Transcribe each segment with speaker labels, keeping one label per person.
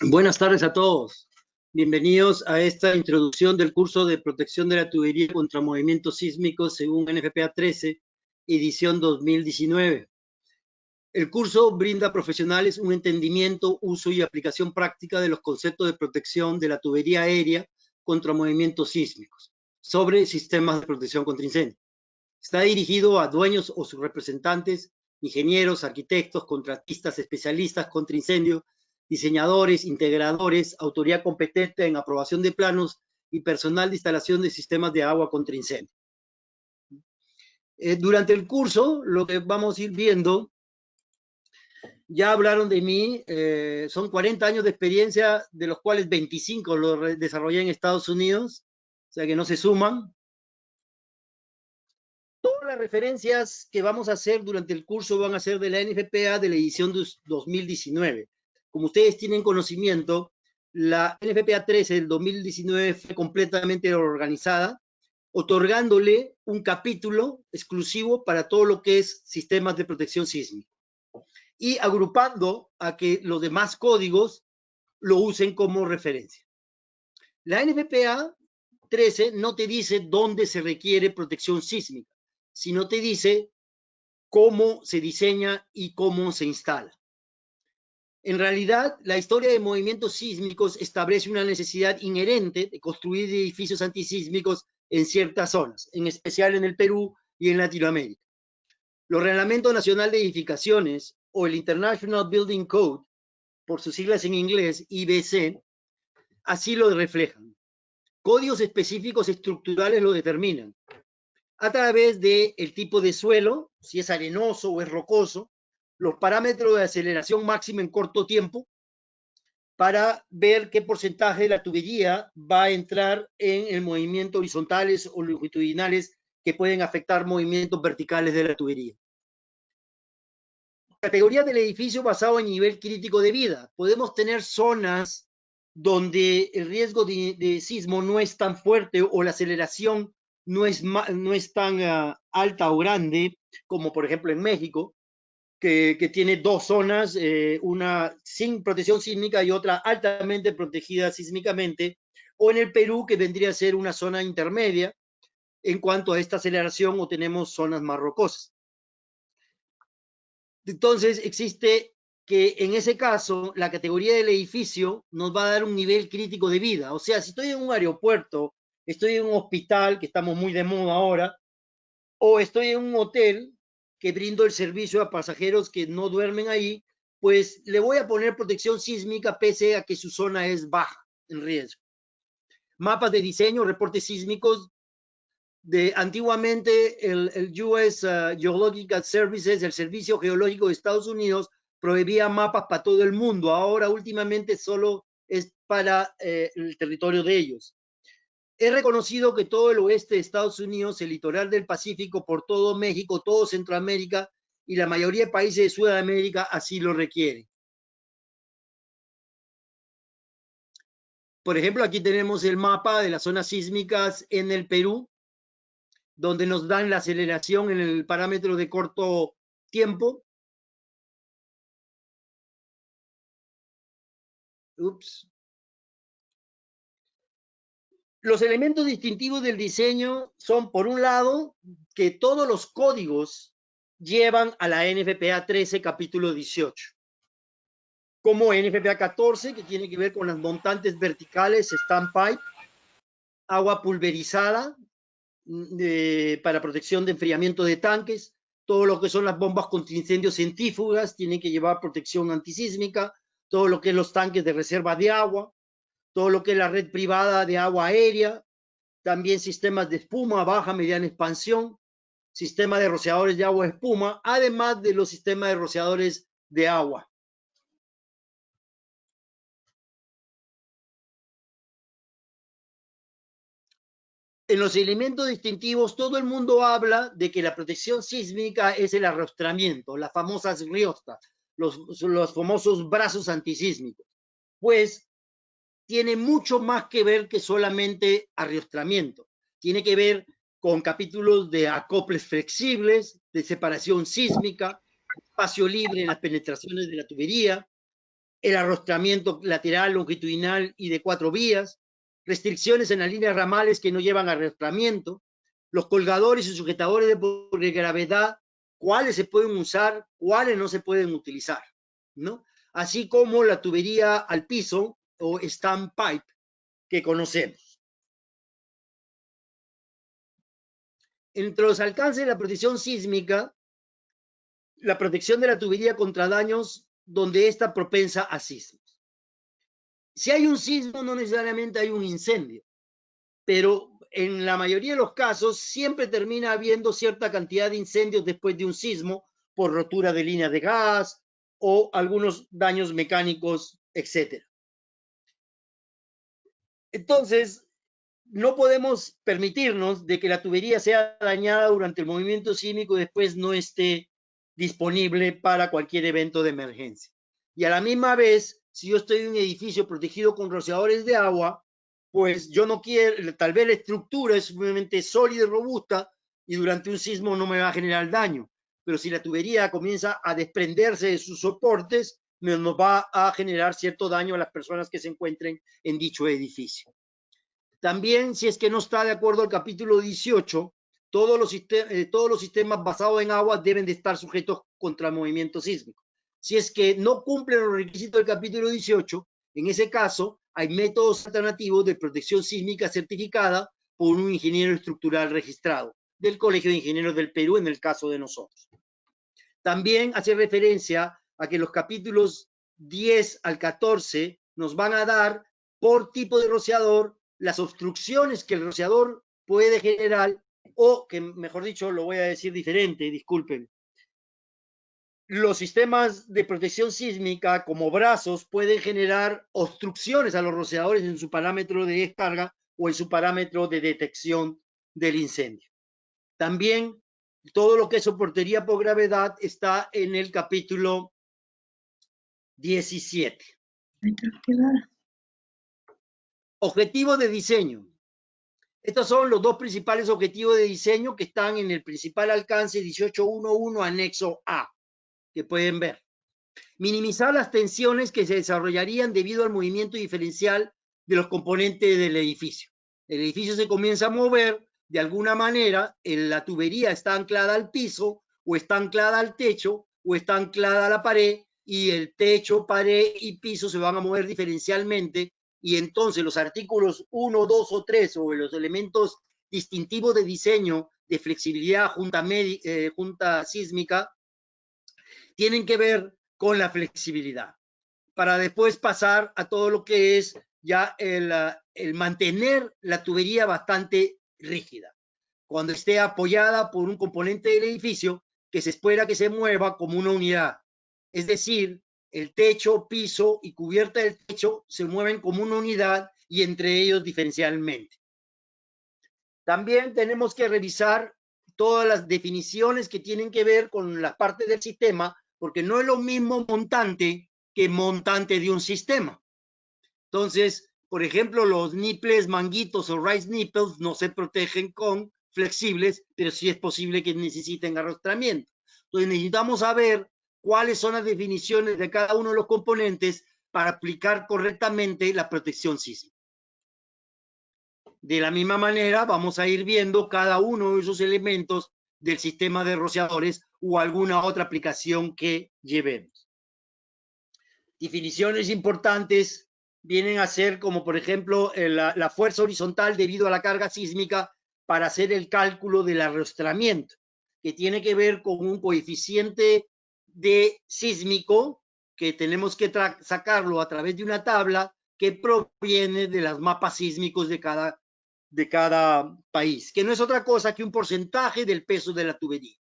Speaker 1: Buenas tardes a todos. Bienvenidos a esta introducción del curso de protección de la tubería contra movimientos sísmicos según NFPA 13, edición 2019. El curso brinda a profesionales un entendimiento, uso y aplicación práctica de los conceptos de protección de la tubería aérea contra movimientos sísmicos sobre sistemas de protección contra incendio. Está dirigido a dueños o sus representantes, ingenieros, arquitectos, contratistas, especialistas contra incendio, diseñadores, integradores, autoridad competente en aprobación de planos y personal de instalación de sistemas de agua contra incendio. Durante el curso, lo que vamos a ir viendo, ya hablaron de mí, son 40 años de experiencia, de los cuales 25 lo desarrollé en Estados Unidos, o sea que no se suman. Todas las referencias que vamos a hacer durante el curso van a ser de la NFPA de la edición 2019. Como ustedes tienen conocimiento, la NFPA 13 del 2019 fue completamente organizada, otorgándole un capítulo exclusivo para todo lo que es sistemas de protección sísmica y agrupando a que los demás códigos lo usen como referencia. La NFPA 13 no te dice dónde se requiere protección sísmica, sino te dice cómo se diseña y cómo se instala. En realidad, la historia de movimientos sísmicos establece una necesidad inherente de construir edificios antisísmicos en ciertas zonas, en especial en el Perú y en Latinoamérica. Los Reglamentos Nacional de Edificaciones o el International Building Code, por sus siglas en inglés, IBC, así lo reflejan. Códigos específicos estructurales lo determinan a través del tipo de suelo, si es arenoso o es rocoso, los parámetros de aceleración máxima en corto tiempo, para ver qué porcentaje de la tubería va a entrar en el movimiento horizontales o longitudinales que pueden afectar movimientos verticales de la tubería. Categoría del edificio basado en nivel crítico de vida. Podemos tener zonas donde el riesgo de sismo no es tan fuerte o la aceleración no es tan alta o grande, como por ejemplo en México, que tiene dos zonas, una sin protección sísmica y otra altamente protegida sísmicamente, o en el Perú, que vendría a ser una zona intermedia en cuanto a esta aceleración, o tenemos zonas más rocosas. Entonces, existe que en ese caso, la categoría del edificio nos va a dar un nivel crítico de vida. O sea, si estoy en un aeropuerto, estoy en un hospital, que estamos muy de moda ahora, o estoy en un hotel que brindo el servicio a pasajeros que no duermen ahí, pues le voy a poner protección sísmica pese a que su zona es baja en riesgo. Mapas de diseño, reportes sísmicos. Antiguamente el US Geological Services, el Servicio Geológico de Estados Unidos, prohibía mapas para todo el mundo. Ahora últimamente solo es para el territorio de ellos. Es reconocido que todo el oeste de Estados Unidos, el litoral del Pacífico, por todo México, todo Centroamérica y la mayoría de países de Sudamérica así lo requieren. Por ejemplo, aquí tenemos el mapa de las zonas sísmicas en el Perú, donde nos dan la aceleración en el parámetro de corto tiempo. Ups. Los elementos distintivos del diseño son, por un lado, que todos los códigos llevan a la NFPA 13, capítulo 18. Como NFPA 14, que tiene que ver con las montantes verticales, standpipe, agua pulverizada para protección de enfriamiento de tanques, todo lo que son las bombas contra incendios centrífugas tienen que llevar protección antisísmica, todo lo que es los tanques de reserva de agua, todo lo que es la red privada de agua aérea, también sistemas de espuma, baja, mediana expansión, sistema de rociadores de agua espuma, además de los sistemas de rociadores de agua. En los elementos distintivos, todo el mundo habla de que la protección sísmica es el arrastramiento, las famosas riostas, los famosos brazos antisísmicos. Pues tiene mucho más que ver que solamente arrastramiento. Tiene que ver con capítulos de acoples flexibles, de separación sísmica, espacio libre en las penetraciones de la tubería, el arrostramiento lateral, longitudinal y de 4 vías, restricciones en las líneas ramales que no llevan arrastramiento, los colgadores y sujetadores de gravedad, cuáles se pueden usar, cuáles no se pueden utilizar, ¿no? Así como la tubería al piso o stand pipe que conocemos. Entre los alcances de la protección sísmica, la protección de la tubería contra daños donde está propensa a sismos. Si hay un sismo, no necesariamente hay un incendio, pero en la mayoría de los casos siempre termina habiendo cierta cantidad de incendios después de un sismo por rotura de líneas de gas o algunos daños mecánicos, etc. Entonces, no podemos permitirnos de que la tubería sea dañada durante el movimiento sísmico y después no esté disponible para cualquier evento de emergencia. Y a la misma vez, si yo estoy en un edificio protegido con rociadores de agua, pues yo no quiero, tal vez la estructura es sumamente sólida y robusta y durante un sismo no me va a generar daño. Pero si la tubería comienza a desprenderse de sus soportes, nos va a generar cierto daño a las personas que se encuentren en dicho edificio. También, si es que no está de acuerdo al capítulo 18, todos los sistemas basados en agua deben de estar sujetos contra el movimiento sísmico. Si es que no cumplen los requisitos del capítulo 18, en ese caso hay métodos alternativos de protección sísmica certificada por un ingeniero estructural registrado del Colegio de Ingenieros del Perú en el caso de nosotros. También hace referencia a que los capítulos 10 al 14 nos van a dar por tipo de rociador las obstrucciones que el rociador puede generar o que, mejor dicho, lo voy a decir diferente, disculpen. Los sistemas de protección sísmica como brazos pueden generar obstrucciones a los rociadores en su parámetro de descarga o en su parámetro de detección del incendio. También todo lo que es soportería por gravedad está en el capítulo 17. Objetivos de diseño. Estos son los dos principales objetivos de diseño que están en el principal alcance 18.1.1 anexo A, que pueden ver. Minimizar las tensiones que se desarrollarían debido al movimiento diferencial de los componentes del edificio. El edificio se comienza a mover de alguna manera, la tubería está anclada al piso, o está anclada al techo, o está anclada a la pared, y el techo, pared y piso se van a mover diferencialmente, y entonces los artículos 1, 2 o 3, o los elementos distintivos de diseño de flexibilidad junta sísmica, tienen que ver con la flexibilidad, para después pasar a todo lo que es ya el mantener la tubería bastante rígida, cuando esté apoyada por un componente del edificio que se espera que se mueva como una unidad. Es decir, el techo, piso y cubierta del techo se mueven como una unidad y entre ellos diferencialmente. También tenemos que revisar todas las definiciones que tienen que ver con las partes del sistema, porque no es lo mismo montante que montante de un sistema. Entonces, por ejemplo, los nipples, manguitos o rise nipples no se protegen con flexibles, pero sí es posible que necesiten arrastramiento. Entonces, necesitamos saber cuáles son las definiciones de cada uno de los componentes para aplicar correctamente la protección sísmica. De la misma manera, vamos a ir viendo cada uno de esos elementos del sistema de rociadores o alguna otra aplicación que llevemos. Definiciones importantes vienen a ser como, por ejemplo, la fuerza horizontal debido a la carga sísmica para hacer el cálculo del arrastramiento, que tiene que ver con un coeficiente de sísmico que tenemos que sacarlo a través de una tabla que proviene de los mapas sísmicos de cada país, que no es otra cosa que un porcentaje del peso de la tubería.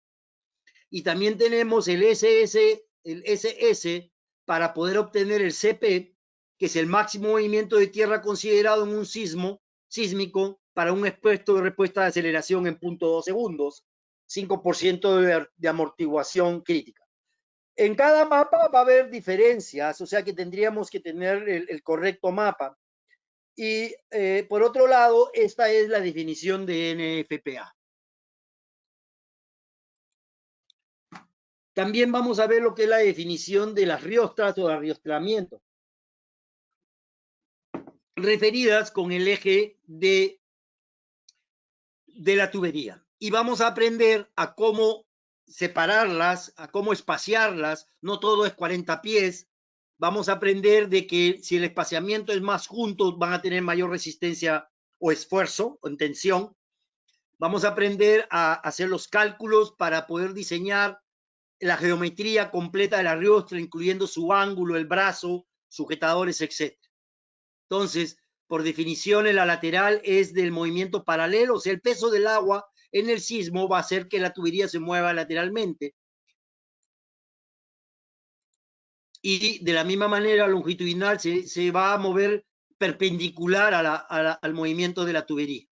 Speaker 1: Y también tenemos el SS para poder obtener el CP, que es el máximo movimiento de tierra considerado en un sismo sísmico para un expuesto de respuesta de aceleración en 0.2 segundos, 5% de amortiguación crítica. En cada mapa va a haber diferencias, o sea que tendríamos que tener el correcto mapa. Y por otro lado, esta es la definición de NFPA. También vamos a ver lo que es la definición de las riostras o de arriostramiento. referidas con el eje de la tubería. Y vamos a aprender a cómo separarlas, a cómo espaciarlas. No todo es 40 pies. Vamos a aprender de que si el espaciamiento es más juntos, van a tener mayor resistencia o esfuerzo o en tensión. Vamos a aprender a hacer los cálculos para poder diseñar la geometría completa de la riostra, incluyendo su ángulo, el brazo, sujetadores, etc. Entonces, por definición, la lateral es del movimiento paralelo, o sea, el peso del agua en el sismo va a hacer que la tubería se mueva lateralmente. Y de la misma manera, longitudinal se va a mover perpendicular al movimiento de la tubería.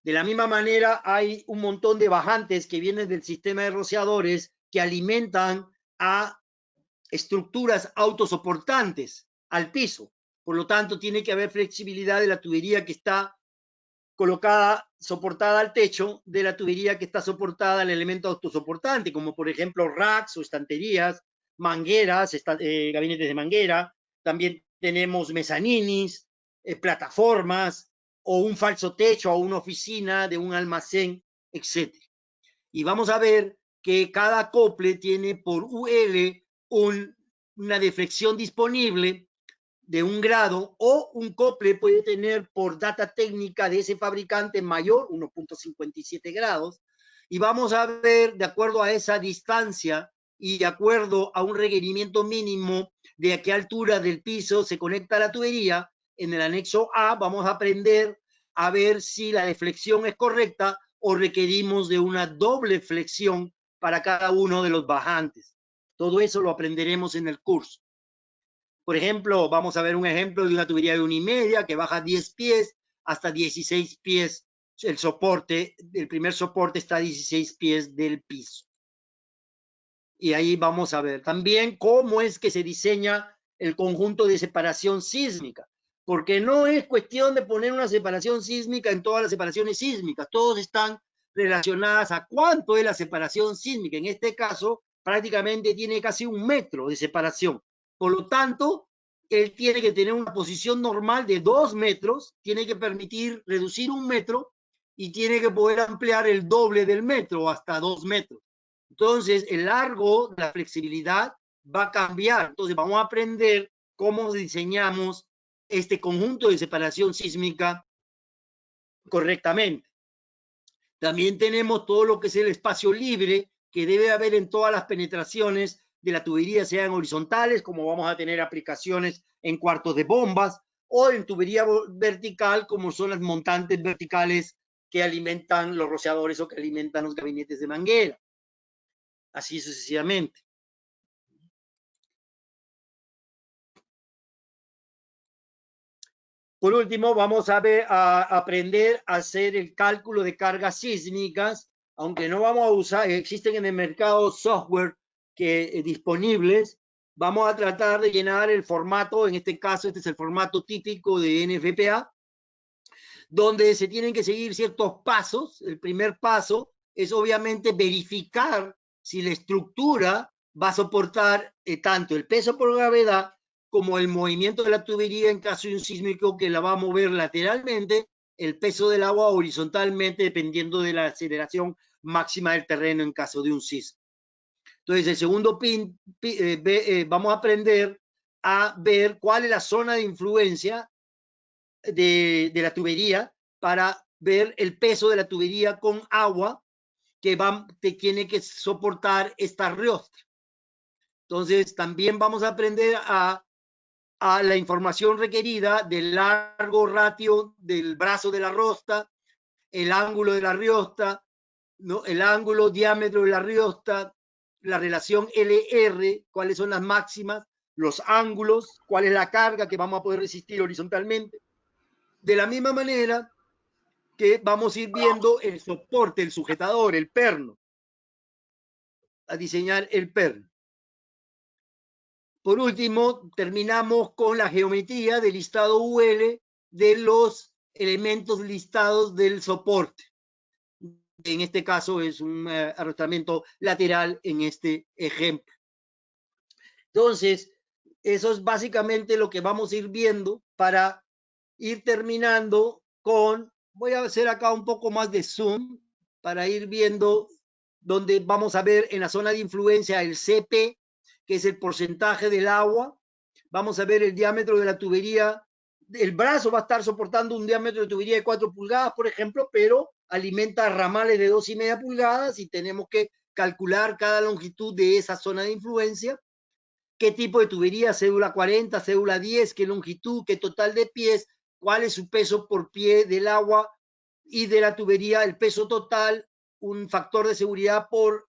Speaker 1: De la misma manera, hay un montón de bajantes que vienen del sistema de rociadores que alimentan a estructuras autosoportantes al piso. Por lo tanto, tiene que haber flexibilidad de la tubería que está colocada, soportada al techo, de la tubería que está soportada al elemento autosoportante, como por ejemplo racks o estanterías, mangueras, gabinetes de manguera. También tenemos mezaninis, plataformas, o un falso techo, o una oficina de un almacén, etc. Y vamos a ver que cada acople tiene por UL una deflexión disponible de 1 grado, o un acople puede tener por data técnica de ese fabricante mayor, 1.57 grados, y vamos a ver de acuerdo a esa distancia y de acuerdo a un requerimiento mínimo de a qué altura del piso se conecta la tubería. En el anexo A vamos a aprender a ver si la deflexión es correcta o requerimos de una doble flexión para cada uno de los bajantes. Todo eso lo aprenderemos en el curso. Por ejemplo, vamos a ver un ejemplo de una tubería de 1,5 que baja 10 pies hasta 16 pies. El soporte, el primer soporte está a 16 pies del piso. Y ahí vamos a ver también cómo es que se diseña el conjunto de separación sísmica. Porque no es cuestión de poner una separación sísmica en todas las separaciones sísmicas. Todos están relacionadas a cuánto es la separación sísmica. En este caso, prácticamente tiene casi 1 metro de separación. Por lo tanto, él tiene que tener una posición normal de 2 metros, tiene que permitir reducir 1 metro y tiene que poder ampliar el doble del metro, hasta 2 metros. Entonces, el largo de la flexibilidad va a cambiar. Entonces, vamos a aprender cómo diseñamos este conjunto de separación sísmica correctamente. También tenemos todo lo que es el espacio libre que debe haber en todas las penetraciones de la tubería, sean horizontales, como vamos a tener aplicaciones en cuartos de bombas, o en tubería vertical, como son las montantes verticales que alimentan los rociadores o que alimentan los gabinetes de manguera. Así sucesivamente. Por último, vamos a aprender a hacer el cálculo de cargas sísmicas, aunque no vamos a usar, existen en el mercado software disponibles. Vamos a tratar de llenar el formato, en este caso, este es el formato típico de NFPA, donde se tienen que seguir ciertos pasos. El primer paso es obviamente verificar si la estructura va a soportar tanto el peso por gravedad como el movimiento de la tubería en caso de un sísmico que la va a mover lateralmente, el peso del agua horizontalmente, dependiendo de la aceleración máxima del terreno en caso de un sismo. Entonces, el segundo vamos a aprender a ver cuál es la zona de influencia de la tubería para ver el peso de la tubería con agua que tiene que soportar esta riostra. Entonces, también vamos a aprender a la información requerida del largo ratio del brazo de la rostra, el ángulo de la riostra, ¿no? El ángulo, diámetro de la riostra, la relación LR, cuáles son las máximas, los ángulos, cuál es la carga que vamos a poder resistir horizontalmente. De la misma manera que vamos a ir viendo el soporte, el sujetador, el perno, a diseñar el perno. Por último, terminamos con la geometría del listado UL de los elementos listados del soporte. En este caso es un arrastramiento lateral en este ejemplo. Entonces, eso es básicamente lo que vamos a ir viendo para ir terminando con, voy a hacer acá un poco más de zoom para ir viendo donde vamos a ver en la zona de influencia el CP, que es el porcentaje del agua. Vamos a ver el diámetro de la tubería. El brazo va a estar soportando un diámetro de tubería de 4 pulgadas, por ejemplo, pero alimenta ramales de 2,5 pulgadas y tenemos que calcular cada longitud de esa zona de influencia. ¿Qué tipo de tubería? Cédula 40, cédula 10, qué longitud, qué total de pies, cuál es su peso por pie del agua y de la tubería, el peso total, un factor de seguridad por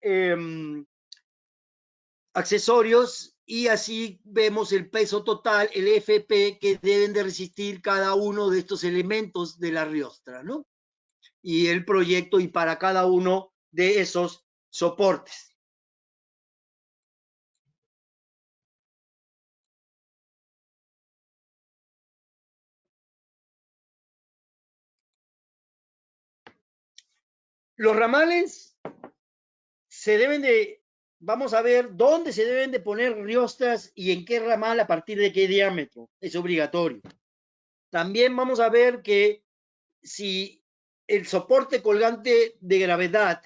Speaker 1: accesorios, y así vemos el peso total, el FP, que deben de resistir cada uno de estos elementos de la riostra, ¿no? Y el proyecto y para cada uno de esos soportes. Los ramales se deben de, vamos a ver dónde se deben de poner riostras y en qué ramal a partir de qué diámetro. Es obligatorio. También vamos a ver que si el soporte colgante de gravedad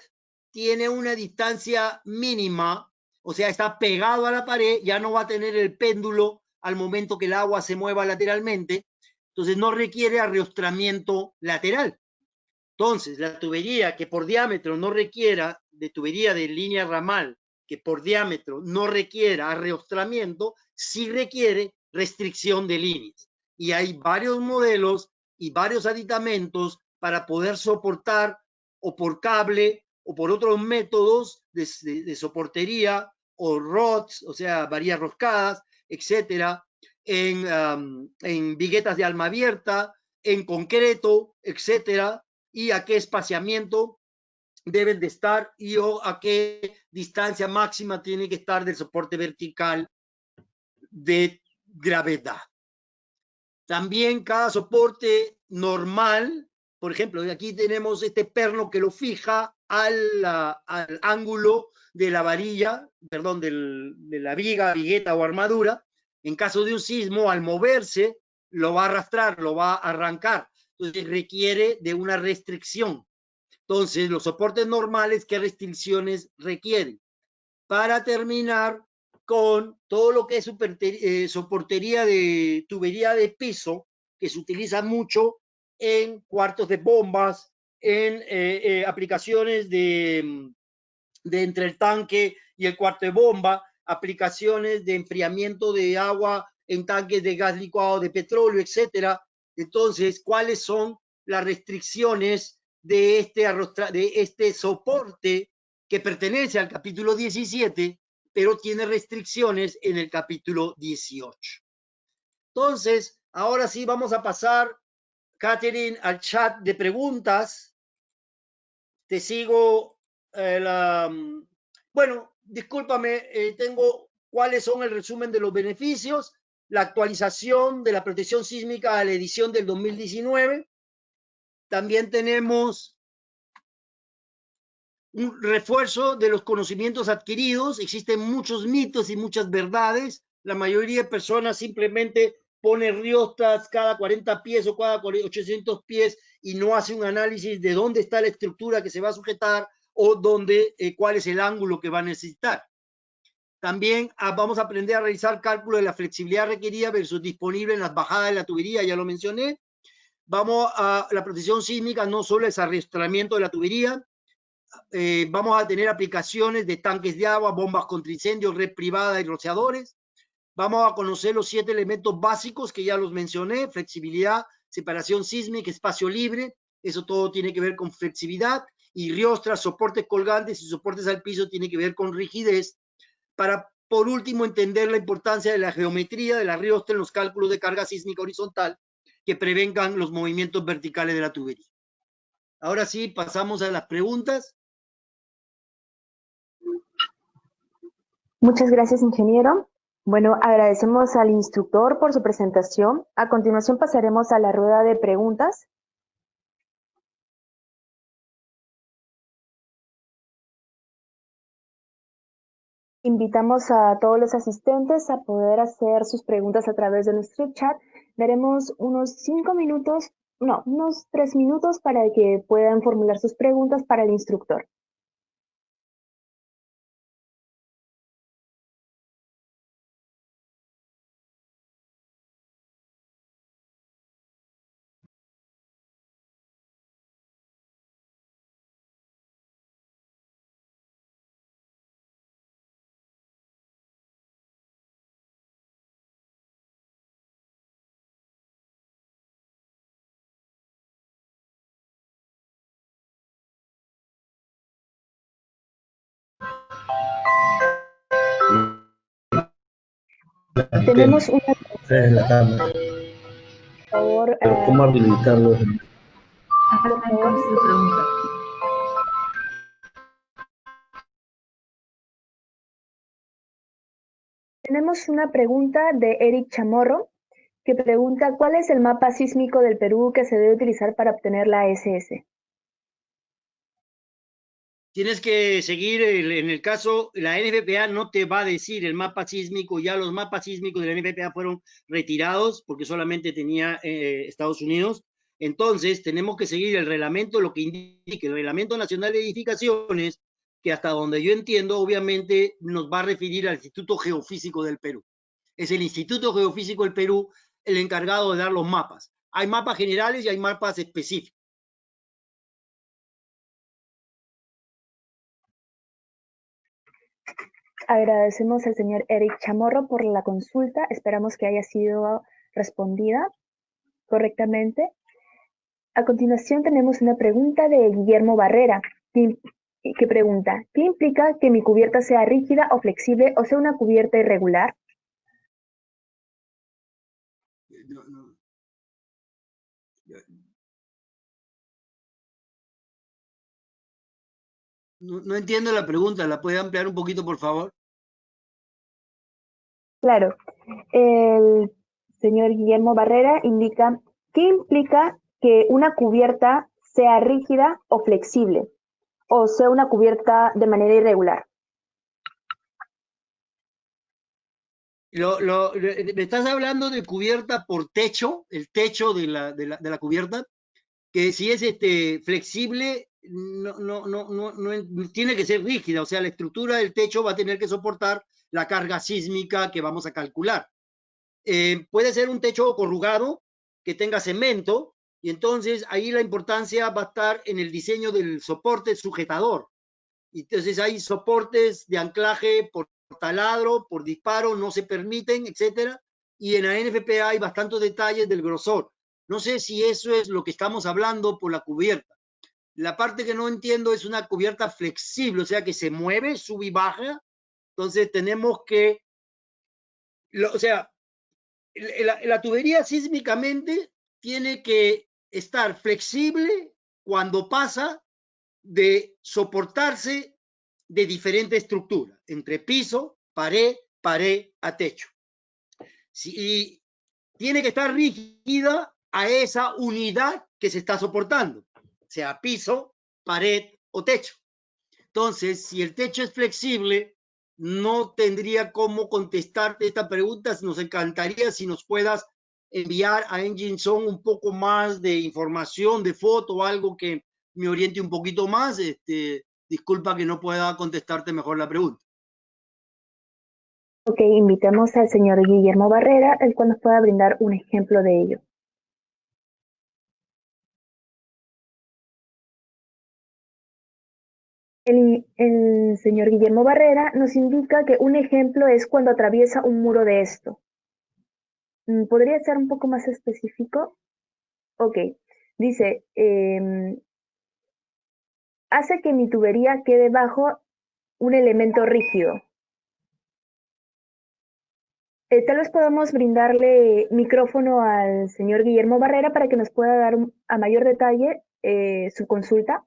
Speaker 1: tiene una distancia mínima, o sea, está pegado a la pared, ya no va a tener el péndulo al momento que el agua se mueva lateralmente, entonces no requiere arriostramiento lateral. Entonces, la tubería que por diámetro no requiera, de tubería de línea ramal, que por diámetro no requiera arriostramiento, sí requiere restricción de líneas. Y hay varios modelos y varios aditamentos para poder soportar o por cable o por otros métodos de soportería o rods, o sea, varillas roscadas, etcétera, en viguetas de alma abierta, en concreto, etcétera, y a qué espaciamiento deben de estar y a qué distancia máxima tiene que estar del soporte vertical de gravedad. También cada soporte normal, por ejemplo, aquí tenemos este perno que lo fija al ángulo de la varilla, perdón, de la viga, vigueta o armadura. En caso de un sismo, al moverse, lo va a arrastrar, lo va a arrancar. Entonces requiere de una restricción. Entonces, los soportes normales, ¿qué restricciones requieren? Para terminar con todo lo que es soportería de tubería de piso, que se utiliza mucho en cuartos de bombas, en aplicaciones de entre el tanque y el cuarto de bomba, aplicaciones de enfriamiento de agua en tanques de gas licuado de petróleo, etcétera. Entonces, ¿cuáles son las restricciones de este soporte que pertenece al capítulo 17, pero tiene restricciones en el capítulo 18? Entonces, ahora sí vamos a pasar, Catherine, al chat de preguntas. Te sigo bueno, discúlpame, tengo cuáles son el resumen de los beneficios, la actualización de la protección sísmica a la edición del 2019. También tenemos un refuerzo de los conocimientos adquiridos. Existen muchos mitos y muchas verdades. La mayoría de personas simplemente pone riostas cada 40 pies o cada 800 pies y no hace un análisis de dónde está la estructura que se va a sujetar o dónde, cuál es el ángulo que va a necesitar. También vamos a aprender a realizar cálculo de la flexibilidad requerida versus disponible en las bajadas de la tubería, ya lo mencioné. Vamos a la protección sísmica, no solo es arrastramiento de la tubería, vamos a tener aplicaciones de tanques de agua, bombas contra incendios, red privada y rociadores. Vamos a conocer los 7 elementos básicos que ya los mencioné: flexibilidad, separación sísmica, espacio libre. Eso todo tiene que ver con flexibilidad. Y riostras, soportes colgantes y soportes al piso tiene que ver con rigidez. Para, por último, entender la importancia de la geometría de la riostra en los cálculos de carga sísmica horizontal que prevengan los movimientos verticales de la tubería. Ahora sí, pasamos a las preguntas.
Speaker 2: Muchas gracias, ingeniero. Bueno, agradecemos al instructor por su presentación. A continuación pasaremos a la rueda de preguntas. Invitamos a todos los asistentes a poder hacer sus preguntas a través de nuestro chat Daremos unos 5 minutos, no, unos 3 minutos para que puedan formular sus preguntas para el instructor. Tenemos una,
Speaker 3: En la cámara.
Speaker 2: por favor,
Speaker 3: Pero ¿cómo habilitarlo?
Speaker 2: por favor, tenemos una pregunta de Eric Chamorro, que pregunta, ¿cuál es el mapa sísmico del Perú que se debe utilizar para obtener la SS?
Speaker 1: Tienes que seguir, en el caso, la NFPA no te va a decir el mapa sísmico, ya los mapas sísmicos de la NFPA fueron retirados porque solamente tenía Estados Unidos. Entonces, tenemos que seguir el reglamento, lo que indique el Reglamento Nacional de Edificaciones, que hasta donde yo entiendo, obviamente, nos va a referir al Instituto Geofísico del Perú. Es el Instituto Geofísico del Perú el encargado de dar los mapas. Hay mapas generales y hay mapas específicos.
Speaker 2: Agradecemos al señor Eric Chamorro por la consulta. Esperamos que haya sido respondida correctamente. A continuación tenemos una pregunta de Guillermo Barrera, que pregunta, ¿qué implica que mi cubierta sea rígida o flexible o sea una cubierta irregular?
Speaker 1: No, no. No entiendo la pregunta, ¿la puede ampliar un poquito, por favor?
Speaker 2: Claro, el señor Guillermo Barrera indica, ¿qué implica que una cubierta sea rígida o flexible o sea una cubierta de manera irregular?
Speaker 1: Me estás hablando de cubierta por techo, el techo de la cubierta, que si es flexible, no tiene que ser rígida, o sea, la estructura del techo va a tener que soportar la carga sísmica que vamos a calcular. Puede ser un techo corrugado que tenga cemento, y entonces ahí la importancia va a estar en el diseño del soporte sujetador. Entonces hay soportes de anclaje por taladro, por disparo, no se permiten, etcétera. Y en la NFPA hay bastantes detalles del grosor. No sé si eso es lo que estamos hablando por la cubierta. La parte que no entiendo es una cubierta flexible, o sea, que se mueve, sube y baja. Entonces tenemos que, o sea, la tubería sísmicamente tiene que estar flexible cuando pasa de soportarse de diferente estructura, entre piso, pared a techo. Y tiene que estar rígida a esa unidad que se está soportando, sea piso, pared o techo. Entonces, si el techo es flexible, no tendría cómo contestarte esta pregunta. Nos encantaría si nos puedas enviar a EngineZone un poco más de información, de foto o algo que me oriente un poquito más. Disculpa que no pueda contestarte mejor la pregunta.
Speaker 2: Ok, invitamos al señor Guillermo Barrera, el cual nos pueda brindar un ejemplo de ello. El señor Guillermo Barrera nos indica que un ejemplo es cuando atraviesa un muro de esto. ¿Podría ser un poco más específico? Ok, dice, hace que mi tubería quede bajo un elemento rígido. Tal vez podamos brindarle micrófono al señor Guillermo Barrera para que nos pueda dar a mayor detalle su consulta.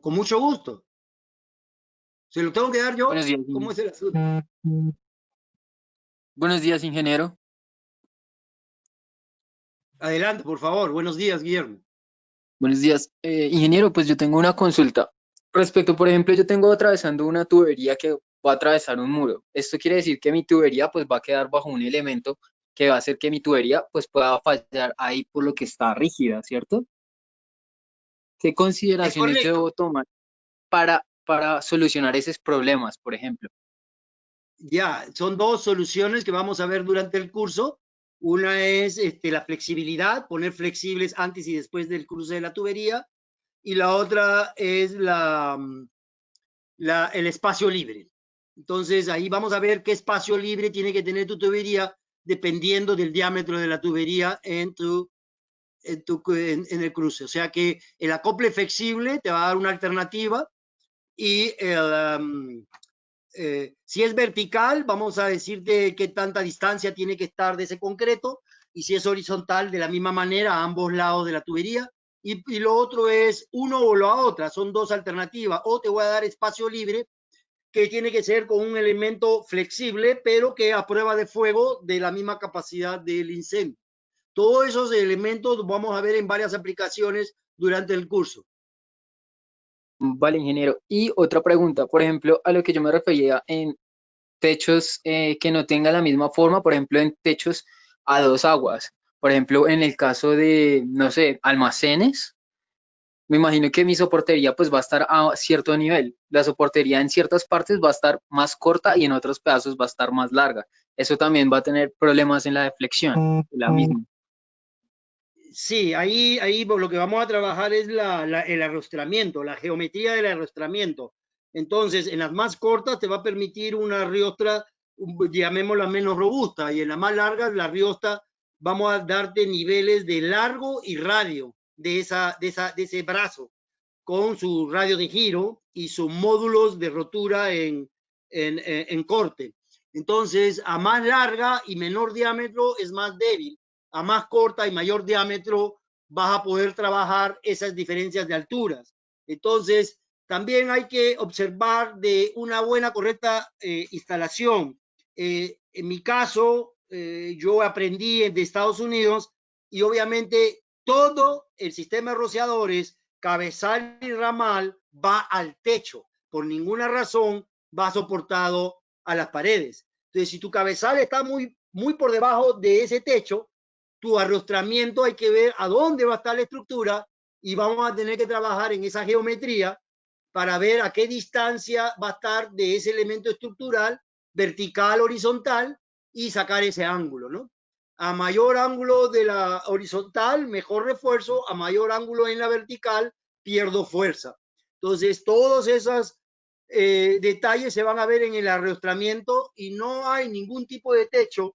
Speaker 1: Con mucho gusto. ¿Se lo tengo que dar yo?
Speaker 4: Buenos días.
Speaker 1: ¿Cómo es el asunto?
Speaker 4: Buenos días, ingeniero.
Speaker 1: Adelante, por favor. Buenos días, Guillermo.
Speaker 4: Buenos días. Ingeniero, pues yo tengo una consulta. Respecto, por ejemplo, yo tengo atravesando una tubería que voy a atravesar un muro. Esto quiere decir que mi tubería pues va a quedar bajo un elemento que va a hacer que mi tubería pues pueda fallar ahí por lo que está rígida, ¿cierto? ¿Qué
Speaker 1: Es
Speaker 4: consideraciones yo
Speaker 1: correcto.
Speaker 4: debo tomar para solucionar esos problemas, por ejemplo?
Speaker 1: Ya, son dos soluciones que vamos a ver durante el curso. Una es la flexibilidad, poner flexibles antes y después del cruce de la tubería. Y la otra es el espacio libre. Entonces, ahí vamos a ver qué espacio libre tiene que tener tu tubería dependiendo del diámetro de la tubería en el cruce. O sea que el acople flexible te va a dar una alternativa y si es vertical, vamos a decirte qué tanta distancia tiene que estar de ese concreto, y si es horizontal, de la misma manera, a ambos lados de la tubería. Y lo otro es uno o la otra, son dos alternativas. O te voy a dar espacio libre, que tiene que ser con un elemento flexible, pero que a prueba de fuego de la misma capacidad del incendio. Todos esos elementos vamos a ver en varias aplicaciones durante el curso.
Speaker 4: Vale, ingeniero. Y otra pregunta, por ejemplo, a lo que yo me refería en techos que no tengan la misma forma, por ejemplo, en techos a dos aguas. Por ejemplo, en el caso de, no sé, almacenes, me imagino que mi soportería pues va a estar a cierto nivel. La soportería en ciertas partes va a estar más corta y en otros pedazos va a estar más larga. Eso también va a tener problemas en la deflexión, la misma.
Speaker 1: Sí, ahí lo que vamos a trabajar es el arrostramiento, la geometría del arrostramiento. Entonces, en las más cortas te va a permitir una riostra, llamémosla menos robusta, y en las más largas, la riostra, vamos a darte niveles de largo y radio de ese brazo, con su radio de giro y sus módulos de rotura en corte. Entonces, a más larga y menor diámetro es más débil. A más corta y mayor diámetro vas a poder trabajar esas diferencias de alturas. Entonces, también hay que observar de una buena, correcta instalación. En mi caso, yo aprendí de Estados Unidos, y obviamente todo el sistema de rociadores, cabezal y ramal, va al techo. Por ninguna razón va soportado a las paredes. Entonces, si tu cabezal está muy por debajo de ese techo, tu arrostramiento hay que ver a dónde va a estar la estructura, y vamos a tener que trabajar en esa geometría para ver a qué distancia va a estar de ese elemento estructural, vertical, horizontal, y sacar ese ángulo, ¿no? A mayor ángulo de la horizontal, mejor refuerzo; a mayor ángulo en la vertical, pierdo fuerza. Entonces, todos esos detalles se van a ver en el arrostramiento, y no hay ningún tipo de techo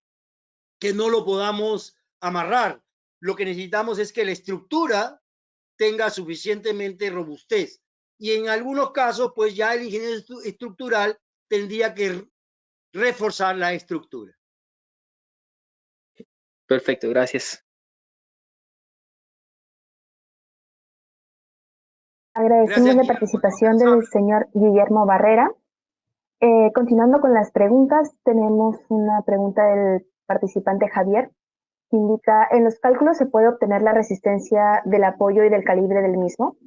Speaker 1: que no lo podamos amarrar. Lo que necesitamos es que la estructura tenga suficientemente robustez. Y en algunos casos, pues ya el ingeniero estructural tendría que reforzar la estructura.
Speaker 4: Perfecto, gracias.
Speaker 2: Agradecemos
Speaker 1: Gracias,
Speaker 2: la
Speaker 1: Guillermo.
Speaker 2: participación del señor Guillermo Barrera. Continuando con las preguntas, tenemos una pregunta del participante Javier, que indica: ¿en los cálculos se puede obtener la resistencia del apoyo y del calibre del mismo?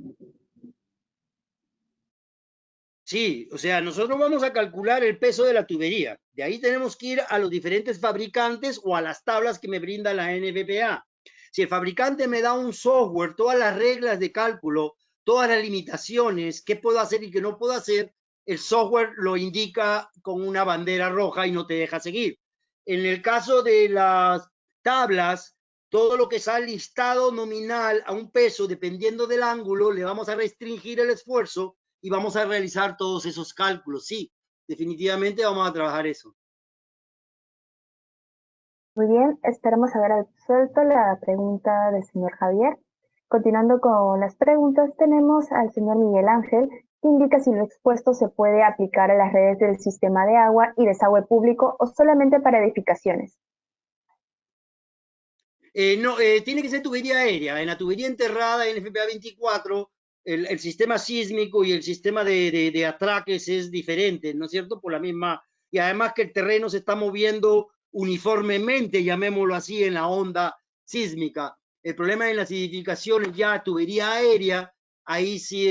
Speaker 1: Sí, o sea, nosotros vamos a calcular el peso de la tubería. De ahí tenemos que ir a los diferentes fabricantes o a las tablas que me brinda la NFPA. Si el fabricante me da un software, todas las reglas de cálculo, todas las limitaciones, qué puedo hacer y qué no puedo hacer, el software lo indica con una bandera roja y no te deja seguir. En el caso de las tablas, todo lo que sale listado nominal a un peso, dependiendo del ángulo, le vamos a restringir el esfuerzo y vamos a realizar todos esos cálculos. Sí, definitivamente vamos a trabajar eso.
Speaker 2: Muy bien, esperamos haber resuelto la pregunta del señor Javier. Continuando con las preguntas, tenemos al señor Miguel Ángel, que indica si lo expuesto se puede aplicar a las redes del sistema de agua y desagüe público o solamente para edificaciones.
Speaker 1: No, tiene que ser tubería aérea. En la tubería enterrada en FPA 24, el sistema sísmico y el sistema de atraques es diferente, ¿no es cierto? Por la misma, y además que el terreno se está moviendo uniformemente, llamémoslo así, en la onda sísmica. El problema en las edificaciones, ya tubería aérea, ahí sí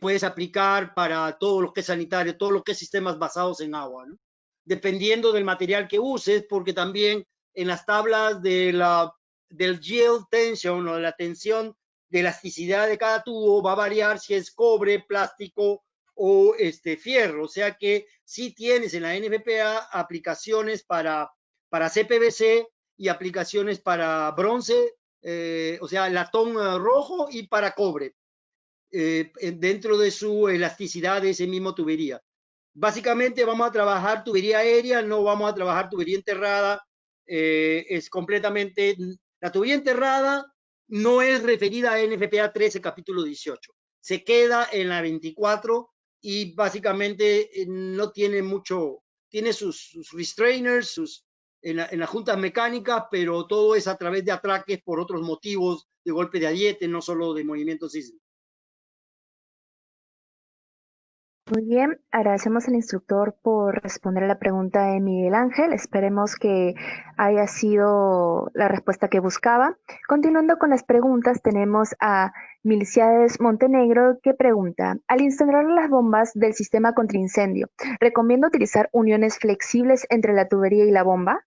Speaker 1: puedes aplicar para todo lo que es sanitario, todo lo que es sistemas basados en agua, ¿no? Dependiendo del material que uses, porque también en las tablas del yield tension o de la tensión de elasticidad de cada tubo va a variar si es cobre, plástico o fierro. O sea que sí tienes en la NFPA aplicaciones para CPVC y aplicaciones para bronce, o sea, latón rojo y para cobre, dentro de su elasticidad de ese mismo tubería. Básicamente vamos a trabajar tubería aérea, no vamos a trabajar tubería enterrada. Es completamente, la tubería enterrada no es referida a NFPA 13 capítulo 18. Se queda en la 24 y básicamente no tiene mucho, tiene sus restrainers, en las juntas mecánicas, pero todo es a través de atraques por otros motivos de golpe de ariete, no solo de movimiento sísmico.
Speaker 2: Muy bien, agradecemos al instructor por responder a la pregunta de Miguel Ángel. Esperemos que haya sido la respuesta que buscaba. Continuando con las preguntas, tenemos a Milciades Montenegro que pregunta, al instalar las bombas del sistema contra incendio, ¿recomiendo utilizar uniones flexibles entre la tubería y la bomba?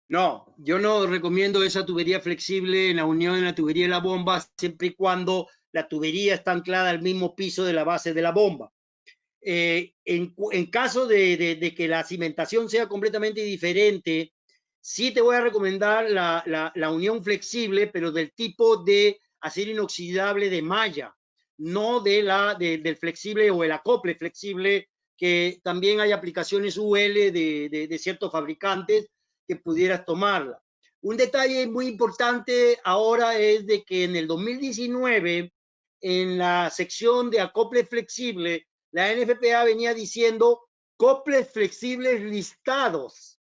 Speaker 1: No, yo no recomiendo esa tubería flexible en la unión de la tubería y la bomba, siempre y cuando la tubería está anclada al mismo piso de la base de la bomba. En caso de que la cimentación sea completamente diferente, sí te voy a recomendar la unión flexible, pero del tipo de acero inoxidable de malla, no del flexible o el acople flexible, que también hay aplicaciones UL de ciertos fabricantes que pudieras tomarla. Un detalle muy importante ahora es de que en el 2019, en la sección de acople flexible, la NFPA venía diciendo coples flexibles listados.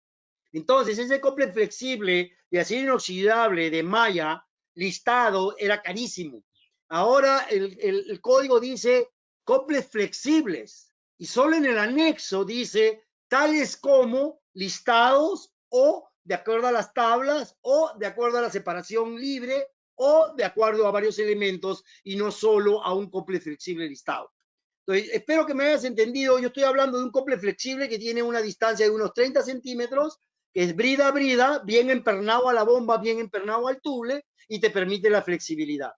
Speaker 1: Entonces, ese cople flexible de acero inoxidable de malla listado era carísimo. Ahora el código dice coples flexibles y solo en el anexo dice tales como listados o de acuerdo a las tablas o de acuerdo a la separación libre o de acuerdo a varios elementos y no solo a un cople flexible listado. Entonces, espero que me hayas entendido. Yo estoy hablando de un cople flexible que tiene una distancia de unos 30 centímetros, que es brida a brida, bien empernado a la bomba, bien empernado al tuble, y te permite la flexibilidad.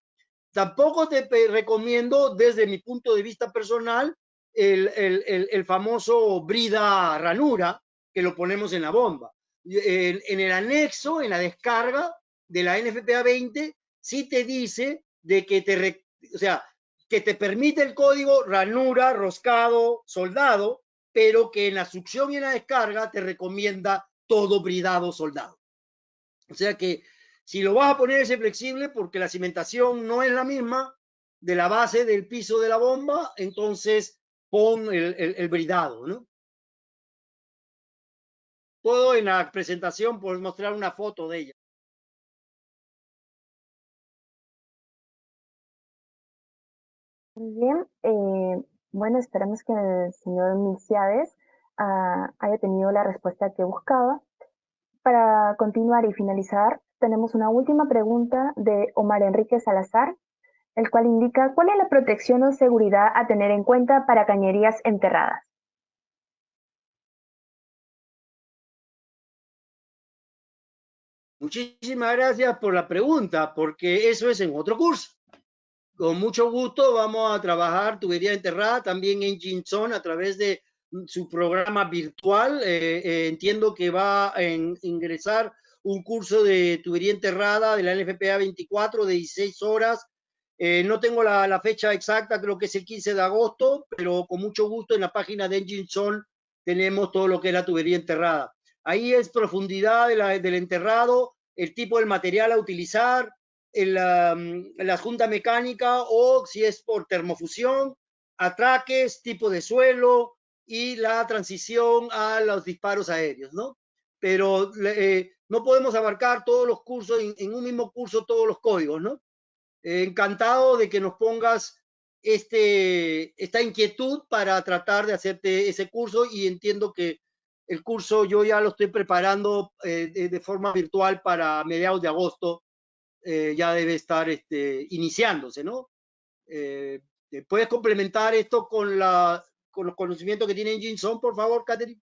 Speaker 1: Tampoco te recomiendo, desde mi punto de vista personal, el famoso brida ranura, que lo ponemos en la bomba. En el anexo, en la descarga de la NFPA 20, sí te dice de que o sea, que te permite el código ranura, roscado, soldado, pero que en la succión y en la descarga te recomienda todo bridado, soldado. O sea que si lo vas a poner ese flexible porque la cimentación no es la misma de la base del piso de la bomba, entonces pon el bridado, ¿no? Todo en la presentación, puedes mostrar una foto de ella.
Speaker 2: Muy bien, bueno, esperamos que el señor Milciades haya tenido la respuesta que buscaba. Para continuar y finalizar, tenemos una última pregunta de Omar Enrique Salazar, el cual indica cuál es la protección o seguridad a tener en cuenta para cañerías enterradas.
Speaker 1: Muchísimas gracias por la pregunta, porque eso es en otro curso. Con mucho gusto vamos a trabajar tubería enterrada también en Jinson a través de su programa virtual. Entiendo que va a ingresar un curso de tubería enterrada de la NFPA 24 de 16 horas. No tengo la fecha exacta, creo que es el 15 de agosto, pero con mucho gusto en la página de Jinson tenemos todo lo que es la tubería enterrada. Ahí es profundidad del enterrado, el tipo del material a utilizar, la junta mecánica o si es por termofusión, atraques, tipo de suelo y la transición a los disparos aéreos, ¿no? Pero no podemos abarcar todos los cursos, en un mismo curso todos los códigos, ¿no? Encantado de que nos pongas esta inquietud para tratar de hacerte ese curso y entiendo que el curso yo ya lo estoy preparando de forma virtual para mediados de agosto. Ya debe estar iniciándose, ¿no? ¿Puedes complementar esto con los conocimientos que tiene Jinson, por favor, Catherine?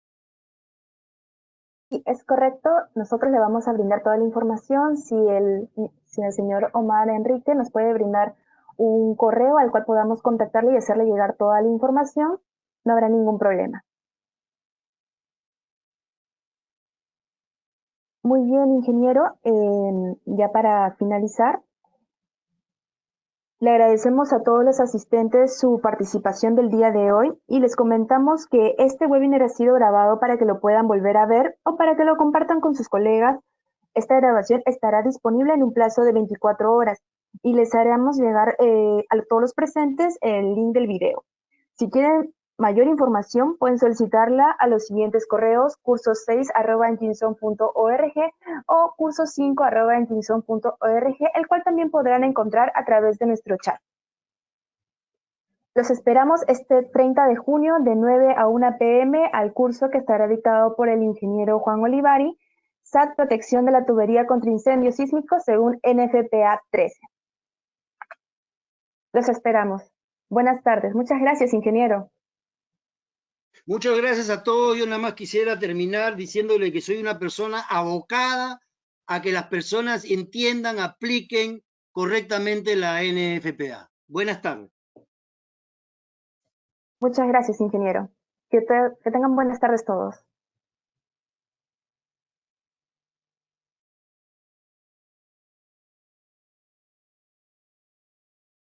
Speaker 2: Sí, es correcto. Nosotros le vamos a brindar toda la información. Si el señor Omar Enrique nos puede brindar un correo al cual podamos contactarle y hacerle llegar toda la información, no habrá ningún problema. Muy bien, ingeniero. Ya para finalizar, le agradecemos a todos los asistentes su participación del día de hoy y les comentamos que este webinar ha sido grabado para que lo puedan volver a ver o para que lo compartan con sus colegas. Esta grabación estará disponible en un plazo de 24 horas y les haremos llegar a todos los presentes el link del video. Si quieren mayor información, pueden solicitarla a los siguientes correos: cursos6@enkinson.org o cursos5@enkinson.org, el cual también podrán encontrar a través de nuestro chat. Los esperamos este 30 de junio de 9 a 1 p.m. al curso que estará dictado por el ingeniero Juan Olivari, SAT Protección de la Tubería contra Incendios Sísmicos según NFPA 13. Los esperamos. Buenas tardes. Muchas gracias, ingeniero.
Speaker 1: Muchas gracias a todos. Yo nada más quisiera terminar diciéndole que soy una persona abocada a que las personas entiendan, apliquen correctamente la NFPA. Buenas tardes.
Speaker 2: Muchas gracias, ingeniero. Que tengan buenas tardes todos.